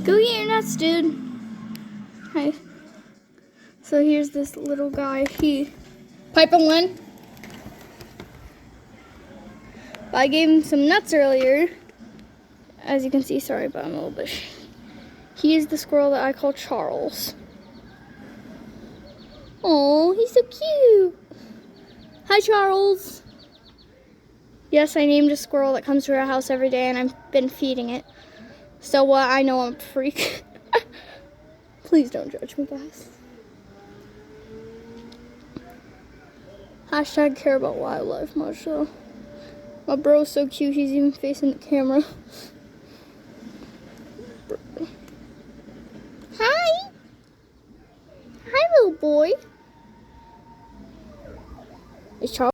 Go get your nuts, dude. Hi. So here's this little guy. Piper one. I gave him some nuts earlier. As you can see, sorry, but I'm a little bit. He is the squirrel that I call Charles. Oh, he's so cute. Hi, Charles. Yes, I named a squirrel that comes to our house every day, and I've been feeding it. So I know I'm a freak. Please don't judge me, guys. Hashtag care about wildlife much though. My bro's so cute, he's even facing the camera. Hi! Hi, little boy. Is Charles